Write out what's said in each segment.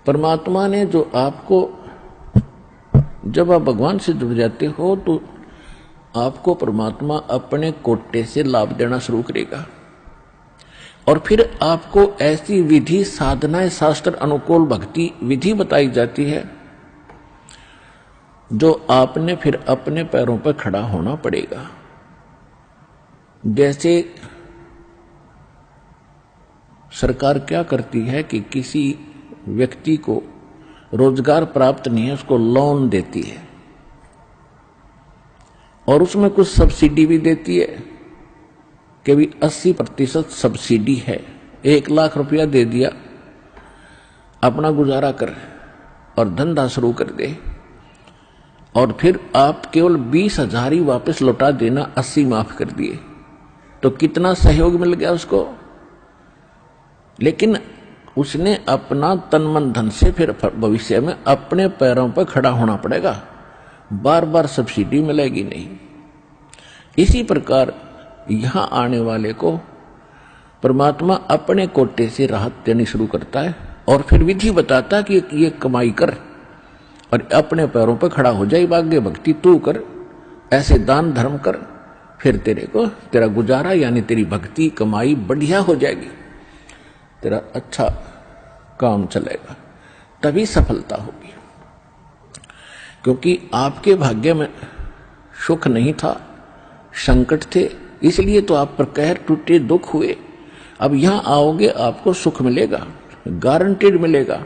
परमात्मा ने जो आपको, जब आप भगवान से जुड़ जाते हो तो आपको परमात्मा अपने कोटे से लाभ देना शुरू करेगा और फिर आपको ऐसी विधि साधनाएं, शास्त्र अनुकूल भक्ति विधि बताई जाती है जो आपने फिर अपने पैरों पर खड़ा होना पड़ेगा। जैसे सरकार क्या करती है कि किसी व्यक्ति को रोजगार प्राप्त नहीं है, उसको लोन देती है और उसमें कुछ सब्सिडी भी देती है कि भी 80% सब्सिडी है। 1 लाख रुपया दे दिया, अपना गुजारा कर और धंधा शुरू कर दे और फिर आप केवल 20,000 ही वापस लौटा देना, 80 माफ कर दिए, तो कितना सहयोग मिल गया उसको। लेकिन उसने अपना तन मन धन से फिर भविष्य में अपने पैरों पर खड़ा होना पड़ेगा, बार बार सब्सिडी मिलेगी नहीं। इसी प्रकार यहां आने वाले को परमात्मा अपने कोटे से राहत देनी शुरू करता है और फिर विधि बताता है कि ये कमाई कर और अपने पैरों पर खड़ा हो जाए, भाग्य भक्ति तू कर, ऐसे दान धर्म कर, फिर तेरे को तेरा गुजारा यानी तेरी भक्ति कमाई बढ़िया हो जाएगी, तेरा अच्छा काम चलेगा, तभी सफलता होगी। क्योंकि आपके भाग्य में सुख नहीं था, संकट थे, इसलिए तो आप पर कहर टूटे, दुख हुए। अब यहां आओगे आपको सुख मिलेगा, गारंटेड मिलेगा,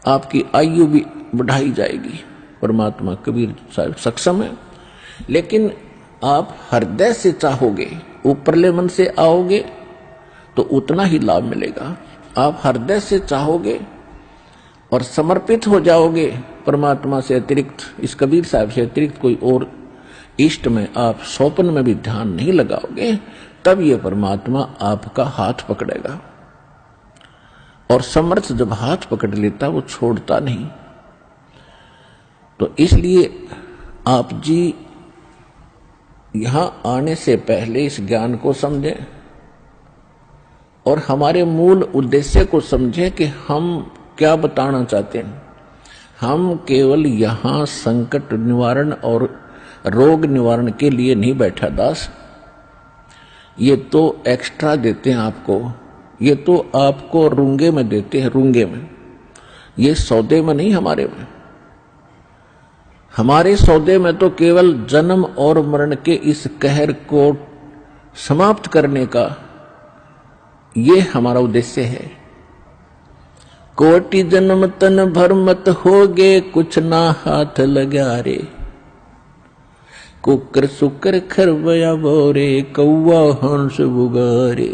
आपकी आयु भी बढ़ाई जाएगी। परमात्मा कबीर साहब सक्षम है। लेकिन आप हृदय से चाहोगे, ऊपरले मन से आओगे तो उतना ही लाभ मिलेगा। आप हृदय से चाहोगे और समर्पित हो जाओगे परमात्मा से अतिरिक्त, इस कबीर साहब से अतिरिक्त कोई और इष्ट में आप स्वप्न में भी ध्यान नहीं लगाओगे, तब ये परमात्मा आपका हाथ पकड़ेगा। और समर्थ जब हाथ पकड़ लेता वो छोड़ता नहीं। तो इसलिए आप जी यहां आने से पहले इस ज्ञान को समझें और हमारे मूल उद्देश्य को समझें कि हम क्या बताना चाहते हैं। हम केवल यहां संकट निवारण और रोग निवारण के लिए नहीं बैठा दास, ये तो एक्स्ट्रा देते हैं आपको, ये तो आपको रूंगे में देते हैं, रूंगे में, ये सौदे में नहीं हमारे में। हमारे सौदे में तो केवल जन्म और मरण के इस कहर को समाप्त करने का ये हमारा उद्देश्य है। कोटि जन्म तन भर मत होगे, कुछ ना हाथ लगा रे, कुकर सुकर खरबया बोरे, कौवा हंस बुगारे।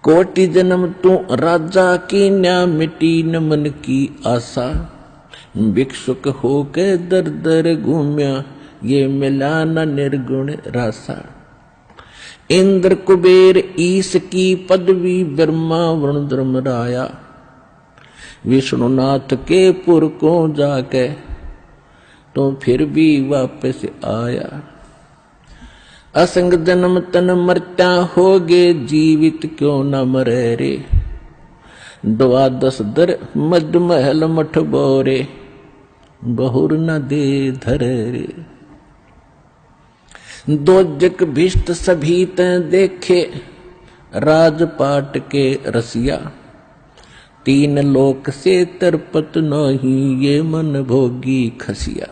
कोटि जन्म तू राजा की न्या, मिटी न मन की आशा, भिक्षुक होके दर दर घूम्या, ये मिला न निर्गुण रासा। इंद्र कुबेर ईश की पदवी, ब्रह्मा वरुण धर्मराया, विष्णुनाथ के पुर को जाके तो फिर भी वापस आया। असंग जन्म तन मरत्या होगे, जीवित क्यों न मरे रे, 12 दर मद महल मठ बोरे, बहुर न दे धरे रे। दोजक भिष्ट सभी ते देखे, राजपाट के रसिया, 3 लोक से तरपत नहीं, ये मन भोगी खसिया।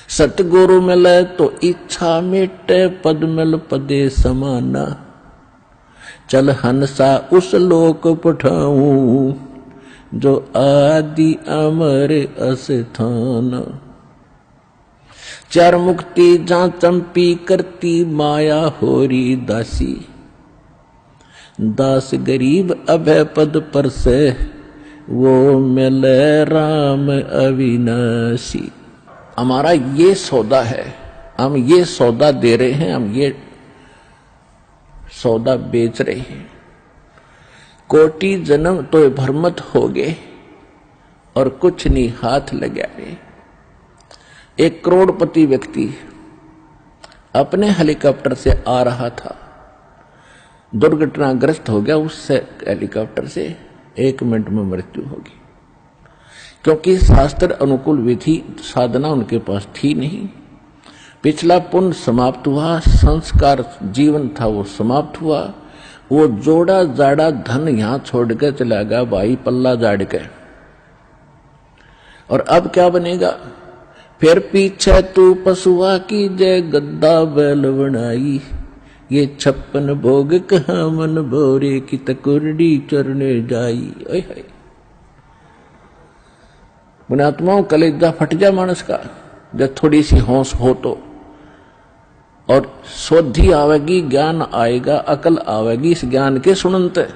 सतगुरु मिले तो इच्छा मिटे, पद मिल पदे समाना, चल हंसा उस लोक पठाऊं, जो आदि अमर अस्थान। 4 मुक्ति जहां चंपी करती, माया होरी दासी, दास गरीब अभय पद पर से, वो मिले राम अविनाशी। हमारा ये सौदा है, हम ये सौदा दे रहे हैं, हम ये सौदा बेच रहे हैं। कोटि जन्म तो भरमत हो गए और कुछ नहीं हाथ लगाए। 1 करोड़पति व्यक्ति अपने हेलीकॉप्टर से आ रहा था, दुर्घटनाग्रस्त हो गया, उससे हेलीकॉप्टर से 1 मिनट में मृत्यु होगी, क्योंकि शास्त्र अनुकूल विधि साधना उनके पास थी नहीं। पिछला पुण्य समाप्त हुआ, संस्कार जीवन था वो समाप्त हुआ, वो जोड़ा जाड़ा धन यहां छोड़ के चला गया भाई, पल्ला जाड़ के। और अब क्या बनेगा? फिर पीछे तू पशुआ की जय गद्दा बैल बनाई, ये 56 भोग कहाँ मन भोरे की तकुरडी चरने जाई। ओए हाय, पुण्यात्माओं कलेजा फट जा मानस का जब थोड़ी सी होश हो तो, और शोधि आवेगी, ज्ञान आएगा, अकल आवेगी इस ज्ञान के सुनते।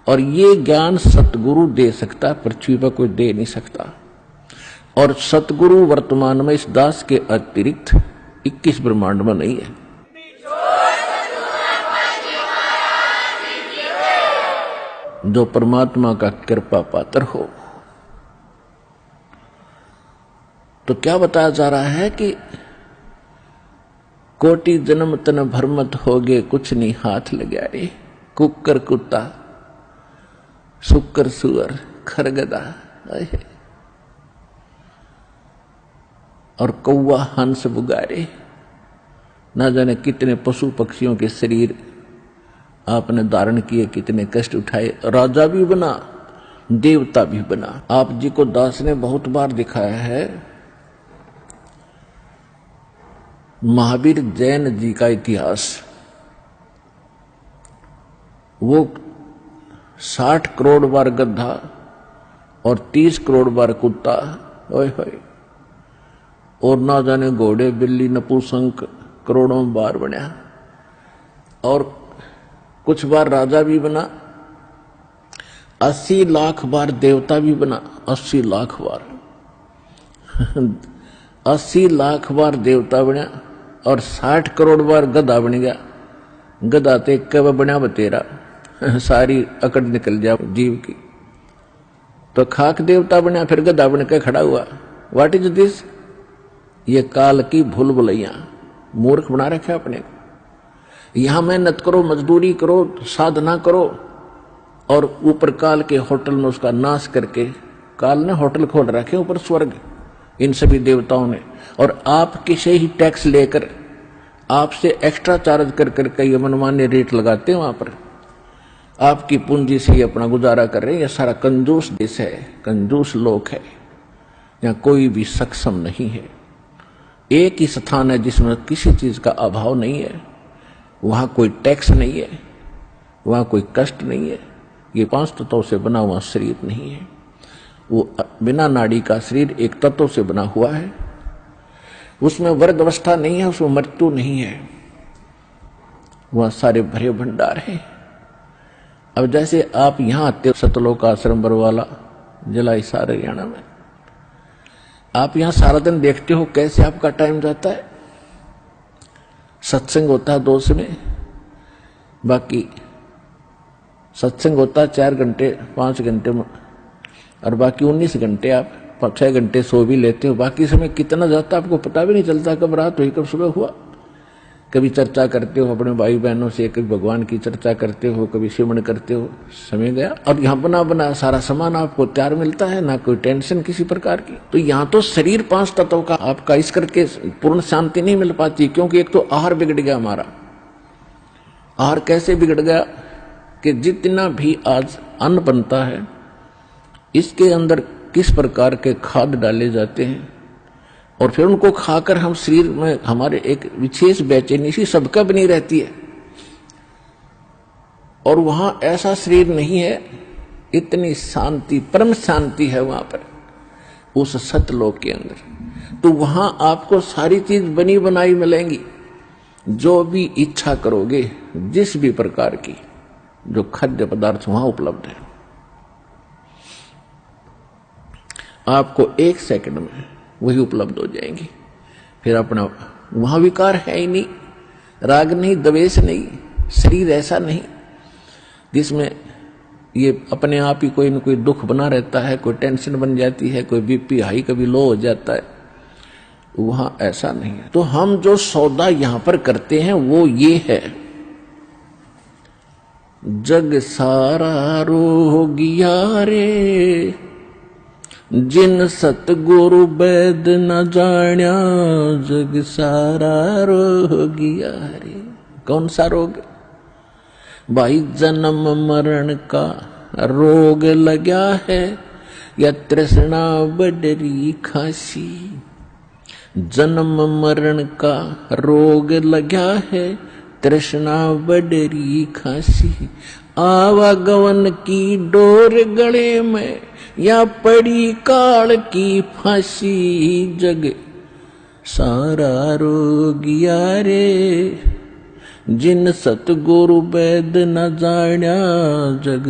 और ये ज्ञान सतगुरु दे सकता, पृथ्वी पर कोई दे नहीं सकता। और सतगुरु वर्तमान में इस दास के अतिरिक्त 21 ब्रह्मांड में नहीं है। जो परमात्मा का कृपा पात्र हो। तो क्या बताया जा रहा है कि कोटि जन्म तन भरमत होगे, कुछ नहीं हाथ लगा रे। कुकर कुत्ता, सुकर सुअर, खरगदा और कौवा हंस बुगारे, ना जाने कितने पशु पक्षियों के शरीर आपने धारण किए, कितने कष्ट उठाए। राजा भी बना, देवता भी बना। आप जी को दास ने बहुत बार दिखाया है महावीर जैन जी का इतिहास। वो 60 करोड़ बार गधा और 30 करोड़ बार कुत्ता, ओए होए, और ना जाने घोड़े बिल्ली नपुंसक करोड़ों बार बना। और कुछ बार राजा भी बना, 80 लाख बार देवता भी बना, 80 लाख बार 80 लाख बार देवता बना, और 60 करोड़ बार गधा बन गया। गधा ते कब बना बतेरा, सारी अकड़ निकल जा जीव की। तो खाक देवता बना, फिर गधा बन के खड़ा हुआ। What is this? ये काल की भूल भुलैया, मूर्ख बना रखे अपने को। यहां मेहनत करो, मजदूरी करो, साधना करो, और ऊपर काल के होटल में उसका नाश करके, काल ने होटल खोल रखे ऊपर स्वर्ग इन सभी देवताओं ने, और आपके से ही टैक्स लेकर आपसे एक्स्ट्रा चार्ज कर करके ये मनमान्य रेट लगाते हैं। वहां पर आपकी पूंजी से ही अपना गुजारा कर रहे हैं। यह सारा कंजूस देश है, कंजूस लोग है, यहाँ कोई भी सक्षम नहीं है। एक ही स्थान है जिसमें किसी चीज का अभाव नहीं है, वहां कोई टैक्स नहीं है, वहां कोई कष्ट नहीं है। ये 5 तत्वों से बना हुआ शरीर नहीं है, वो बिना नाड़ी का शरीर एक तत्व से बना हुआ है। उसमें वर्ग अवस्था नहीं है, उसमें मृत्यु नहीं है, वहां सारे भरे भंडार हैं। अब जैसे आप यहां आते हो सतलोक आश्रम बरवाला जिला हिसार हरियाणा में, आप यहां सारा दिन देखते हो कैसे आपका टाइम जाता है। सत्संग होता है 2 समय, बाकी सत्संग होता है 4 घंटे 5 घंटे में, और बाकी 19 घंटे आप 6 घंटे सो भी लेते हो। बाकी समय कितना जाता है आपको पता भी नहीं चलता, कब रात हुई कब सुबह हुआ। कभी चर्चा करते हो अपने भाई बहनों से, कभी भगवान की चर्चा करते हो, कभी सिमरन करते हो, समय गया। और यहाँ बना बना सारा सामान आपको तैयार मिलता है, ना कोई टेंशन किसी प्रकार की। तो यहाँ तो शरीर 5 तत्वों का आपका इस करके पूर्ण शांति नहीं मिल पाती, क्योंकि एक तो आहार बिगड़ गया हमारा। आहार कैसे बिगड़ गया कि जितना भी आज अन्न बनता है, इसके अंदर किस प्रकार के खाद डाले जाते हैं, और फिर उनको खाकर हम शरीर में हमारे एक विशेष बेचैनी सी सबका बनी रहती है। और वहां ऐसा शरीर नहीं है, इतनी शांति, परम शांति है वहां पर उस सतलोक के अंदर। तो वहां आपको सारी चीज बनी बनाई मिलेंगी, जो भी इच्छा करोगे, जिस भी प्रकार की जो खाद्य पदार्थ वहां उपलब्ध है, आपको 1 सेकंड में वही उपलब्ध हो जाएंगी। फिर अपना वहां विकार है ही नहीं, राग नहीं, द्वेष नहीं, शरीर ऐसा नहीं जिसमें ये अपने आप ही कोई न कोई दुख बना रहता है, कोई टेंशन बन जाती है, कोई बीपी हाई कभी लो हो जाता है। वहां ऐसा नहीं है। तो हम जो सौदा यहां पर करते हैं वो ये है जग सारा रोगिया रे, जिन सतगुरु वैद न जाण्या, जग सारा रोगिया रे। कौन सा रोग? भाई जन्म मरण का रोग लगा है, या तृष्णा बडरी खासी। जन्म मरण का रोग लगा है, तृष्णा बडरी खासी। आवागमन की डोर गले में, या पड़ी काल की फांसी। जग सारा रोगिया रे, जिन सतगुरु वैद न जाण्या, जग